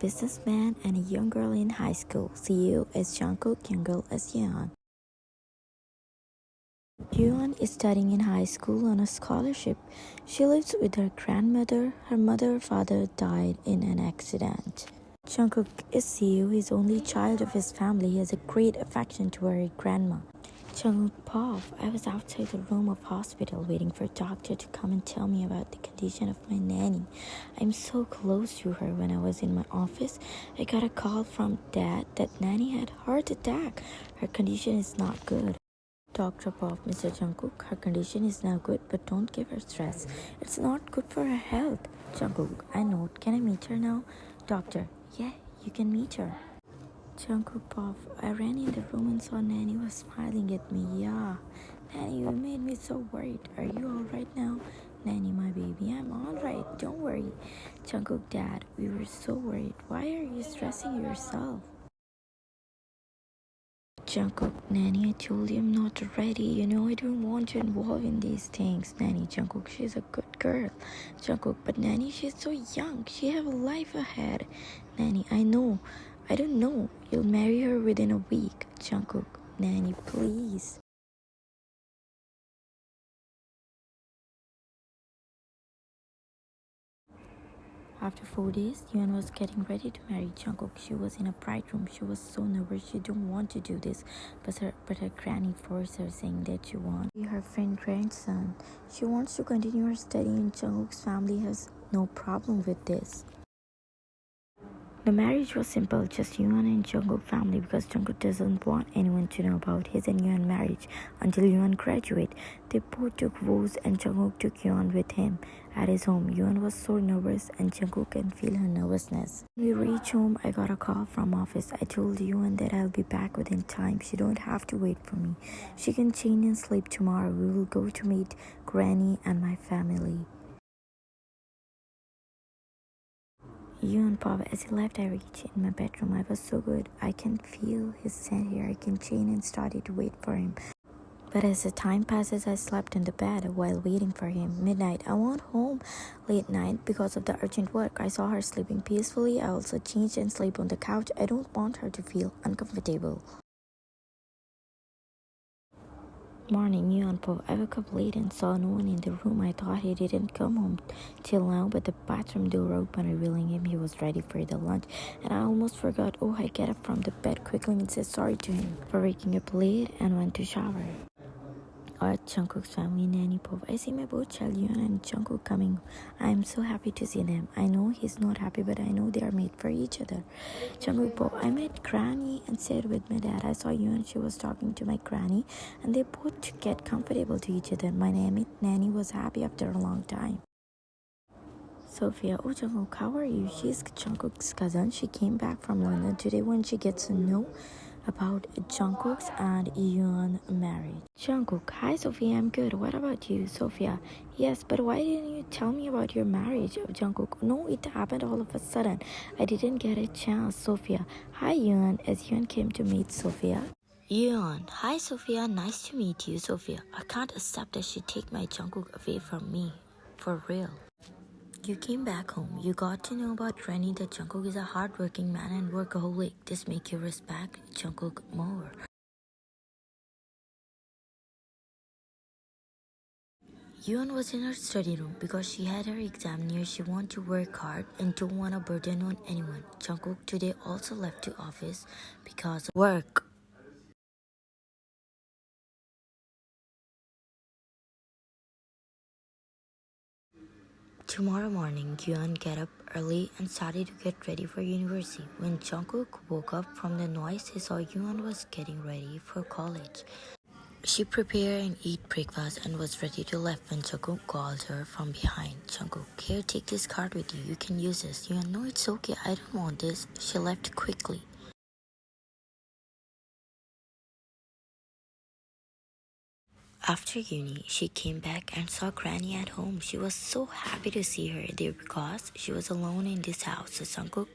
businessman and a young girl in high school. CEO is Jungkook, young girl is Yeon. Yeon is studying in high school on a scholarship. She lives with her grandmother. Her father died in an accident. Jungkook is CEO, his only child of his family. He has a great affection toward her grandma. Jungkookff, I was outside the room of hospital waiting for a doctor to come and tell me about the condition of my nanny. I'm so close to her. When I was in my office, I got a call from Dad that nanny had heart attack. Her condition is not good. Dr. Pop, Mr. Jungkook, her condition is now good, but don't give her stress. It's not good for her health. Jungkook, I know. Can I meet her now? Doctor, yeah, you can meet her. Jungkookff, I ran in the room and saw Nanny was smiling at me. Yeah, Nanny, you made me so worried. Are you alright now? Nanny, my baby, I'm alright. Don't worry. Jungkook, Dad, we were so worried. Why are you stressing yourself? Jungkook, Nanny, I told you I'm not ready. You know, I don't want to involve in these things. Nanny, Jungkook, she's a good girl. Jungkook, but Nanny, she's so young. She have a life ahead. Nanny, I know. I don't know. You'll marry her within a week. Jungkook, Nanny, please. After 4 days, Yeon was getting ready to marry Jungkook. She was in a bright room. She was so nervous. She didn't want to do this, but her granny forced her, saying that she wants to be her friend grandson. She wants to continue her study, and Jungkook's family has no problem with this. The marriage was simple, just Yeon and Jungkook family, because Jungkook doesn't want anyone to know about his and Yeon marriage until Yeon graduate. They both took vows and Jungkook took Yeon with him at his home. Yeon was so nervous and Jungkook can feel her nervousness. When we reached home, I got a call from office. I told Yeon that I'll be back within time. She don't have to wait for me. She can change and sleep tomorrow. We will go to meet Granny and my family. Yeon Pop, as he left, I reached in my bedroom. I was so good. I can feel his scent here. I can chain and started to wait for him. But as the time passes, I slept in the bed while waiting for him. Midnight, I went home late night because of the urgent work. I saw her sleeping peacefully. I also changed and slept on the couch. I don't want her to feel uncomfortable. Morning, Yeon Pop. I woke up late and saw no one in the room. I thought he didn't come home till now, but the bathroom door opened, revealing him. He was ready for the lunch, and I almost forgot. Oh, I get up from the bed quickly and said sorry to him for waking up late and went to shower. At Jungkook's family, Nanny Pop, I see my both child Yeon and Jungkook coming. I am so happy to see them. I know he's not happy, but I know they are made for each other. Jungkook Pop, I met Granny and stayed with my dad. I saw Yeon, she was talking to my granny, and they both get comfortable to each other. My Nanny was happy after a long time. Sophia, oh Jungkook, how are you? She's Jungkook's cousin. She came back from London today when she gets to know about Jungkook's and Yeon marriage. Jungkook, hi Sophia, I'm good. What about you? Sophia, yes, but why didn't you tell me about your marriage? Jungkook, no, it happened all of a sudden. I didn't get a chance. Sophia, hi Yeon, as Yeon came to meet Sophia. Yeon, hi Sophia, nice to meet you. Sophia, I can't accept that she take my Jungkook away from me. For real. You came back home. You got to know about Granny that Jungkook is a hardworking man and workaholic. This make you respect Jungkook more. Yeon was in her study room because she had her exam near. She wanted to work hard and don't want a burden on anyone. Jungkook today also left the office because of work. Tomorrow morning, Yeon got up early and started to get ready for university. When Jungkook woke up from the noise, he saw Yeon was getting ready for college. She prepared and ate breakfast and was ready to leave when Jungkook called her from behind. Jungkook, here, take this card with you. You can use this. Yeon, no, it's okay. I don't want this. She left quickly. After uni, she came back and saw Granny at home. She was so happy to see her there because she was alone in this house. So Jungkook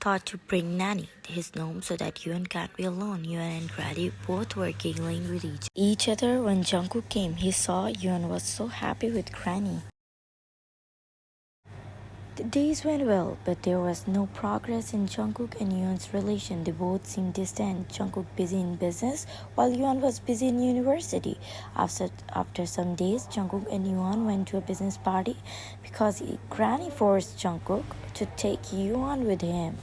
thought to bring Nanny, his gnome, so that Yeon can't be alone. Yeon and Granny both were giggling with each other when Jungkook came. He saw Yeon was so happy with Granny. The days went well, but there was no progress in Jungkook and Yoon's relation. They both seemed distant. Jungkook busy in business, while Yoon was busy in university. After some days, Jungkook and Yoon went to a business party because Granny forced Jungkook to take Yoon with him.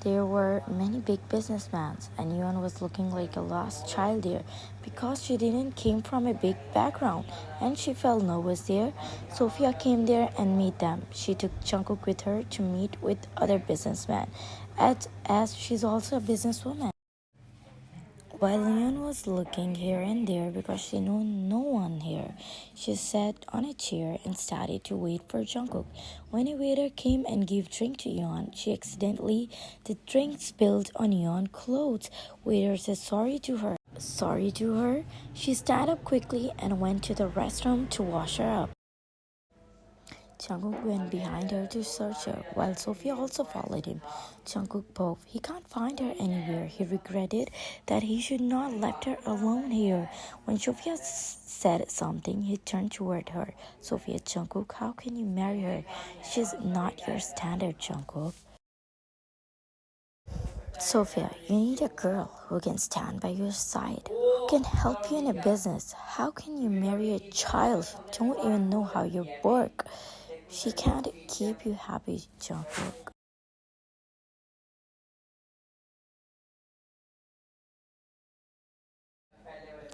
There were many big businessmen, and Yuan was looking like a lost child there because she didn't came from a big background and she felt nervous there. Sophia came there and met them. She took Jungkook with her to meet with other businessmen, as she's also a businesswoman. While Leon was looking here and there because she knew no one here, she sat on a chair and started to wait for Jungkook. When a waiter came and gave drink to Yeon, she accidentally the drink spilled on Yeon's clothes. Waiter said sorry to her. Sorry to her. She stood up quickly and went to the restroom to wash her up. Jungkook went behind her to search her, while Sophie also followed him. Jungkook puffed. He can't find her anywhere. He regretted that he should not left her alone here. When Sophia said something, he turned toward her. Sophia, Jungkook, how can you marry her? She's not your standard, Jungkook. Sophia, you need a girl who can stand by your side, who can help you in a business. How can you marry a child who don't even know how you work? She can't keep you happy, Jungkook.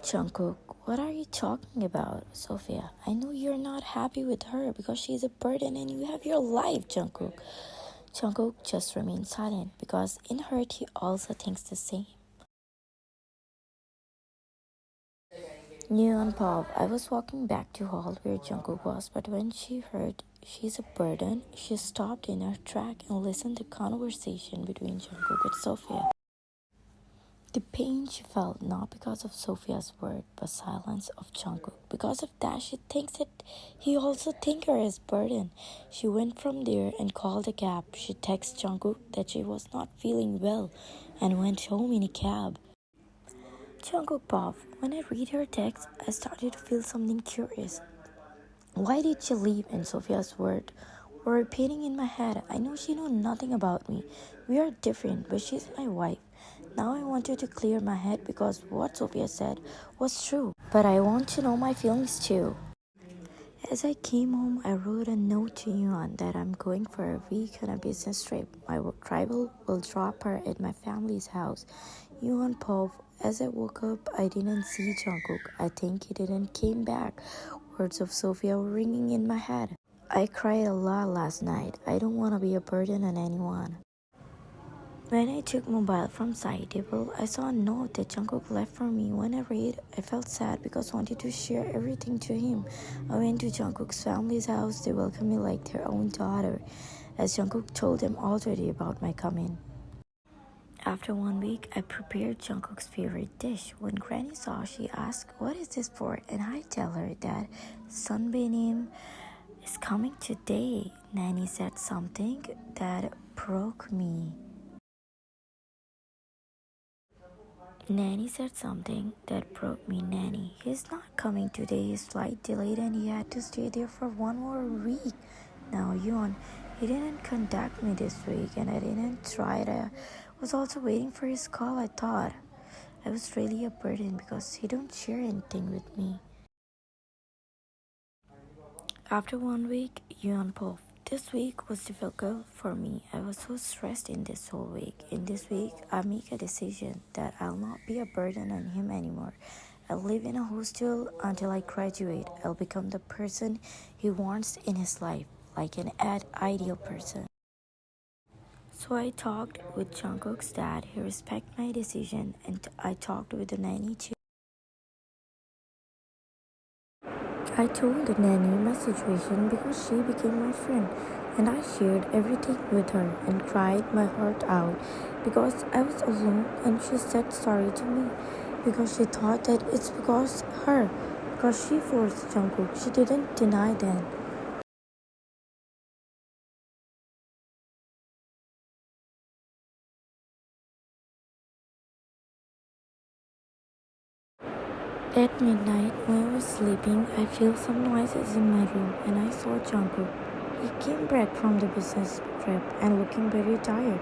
Jungkook, what are you talking about, Sophia? I know you're not happy with her because she's a burden and you have your life, Jungkook. Jungkook just remained silent because in heart he also thinks the same. Neon Pop, I was walking back to hall where Jungkook was, but when she heard she's a burden, she stopped in her track and listened to conversation between Jungkook and Sophia. The pain she felt not because of Sophia's word, but silence of Jungkook. Because of that, she thinks that he also thinks her as burden. She went from there and called a cab. She texted Jungkook that she was not feeling well and went home in a cab. Jungkook Pop, when I read her text, I started to feel something curious. Why did she leave? And Sophia's words were repeating in my head. I know she knows nothing about me. We are different, but she's my wife. Now I want you to clear my head because what Sophia said was true. But I want to know my feelings too. As I came home, I wrote a note to Yuan that I'm going for a week on a business trip. My driver will drop her at my family's house. Yuan Pov. As I woke up, I didn't see Jungkook. I think he didn't came back. Words of Sophia were ringing in my head. I cried a lot last night. I don't want to be a burden on anyone. When I took mobile from side table, I saw a note that Jungkook left for me. When I read, I felt sad because I wanted to share everything to him. I went to Jungkook's family's house. They welcomed me like their own daughter, as Jungkook told them already about my coming. After 1 week, I prepared Jungkook's favorite dish. When Granny saw, she asked, "What is this for?" And I tell her that Sunbeam is coming today. Nanny said something that broke me. Nanny said something that broke me. Nanny, he's not coming today. His flight delayed and he had to stay there for 1 more week. Now, Yon, he didn't contact me this week and I didn't try it. I was also waiting for his call. I thought I was really a burden because he don't share anything with me. After 1 week, Yuan Pov. This week was difficult for me. I was so stressed in this whole week. In this week, I make a decision that I'll not be a burden on him anymore. I'll live in a hostel until I graduate. I'll become the person he wants in his life, like an ideal person. So I talked with Jungkook's dad. He respected my decision, and I talked with the nanny too. I told the nanny my situation because she became my friend, and I shared everything with her and cried my heart out because I was alone, and she said sorry to me because she thought that it's because she forced Jungkook. She didn't deny that. At midnight, when I was sleeping, I felt some noises in my room and I saw Jungkook. He came back from the business trip and looking very tired.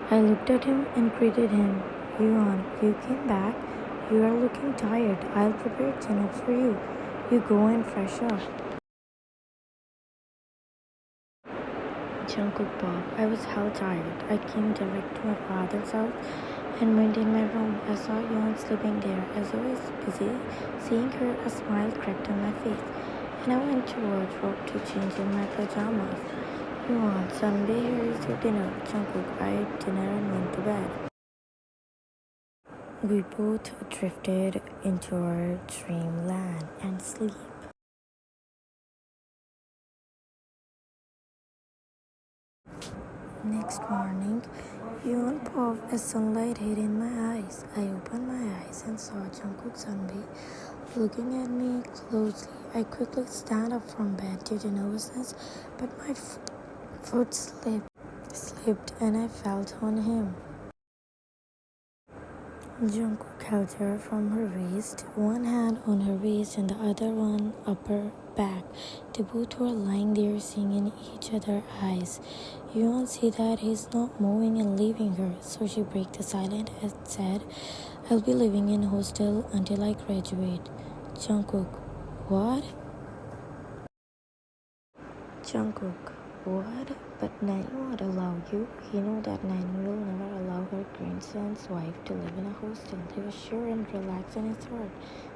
I looked at him and greeted him. Yuan, you came back? You are looking tired. I'll prepare dinner for you. You go and fresh up. Jungkook Bob, I was hell tired. I came direct to my father's house and went in my room. I saw Yuan sleeping there. As I was busy seeing her, a smile cracked on my face, and I went to wardrobe to change in my pajamas. Yuan, Sunday, here is your dinner. Jungkook, I ate dinner and went to bed. We both drifted into our dreamland and sleep. Next morning, Yuan puffed as sunlight hit in my eyes. I opened my eyes and saw Jungkook Sunbae looking at me closely. I quickly stand up from bed due to nervousness, but my foot slipped and I fell on him. Jungkook held her from her waist, one hand on her waist and the other one up her back. They both were lying there seeing in each other's eyes. You won't see that he's not moving and leaving her, so she broke the silence and said, I'll be living in hostel until I graduate. Jungkook, what? Jungkook, what? But Nanny won't allow you. You know that Nanny will never allow her grandson's wife to live in a hostel. He was sure and relaxed in his heart.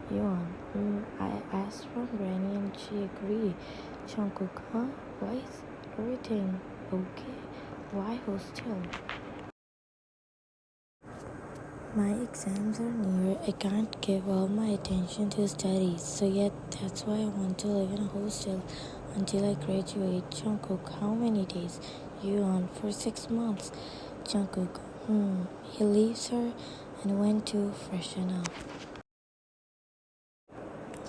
Yuan, I asked from Granny and she agreed. Jungkook, huh? Why is everything okay? Why hostel? My exams are near. I can't give all my attention to studies. So yet that's why I want to live in a hostel until I graduate. Jungkook, how many days? Yuan, for 6 months. Jungkook, He leaves her and went to freshen up.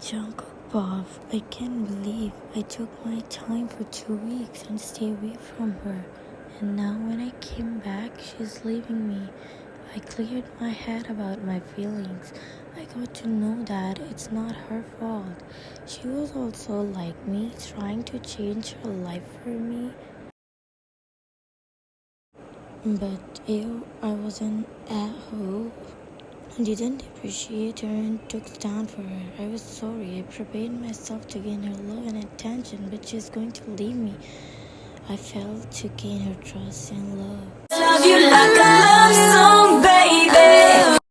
Jungkook, Bob, I can't believe I took my time for 2 weeks and stay away from her. And now when I came back, she's leaving me. I cleared my head about my feelings. I got to know that it's not her fault. She was also like me, trying to change her life for me. But I was an asshole. I didn't appreciate her and took stand for her. I was sorry. I prepared myself to gain her love and attention, but she's going to leave me. I failed to gain her trust and love.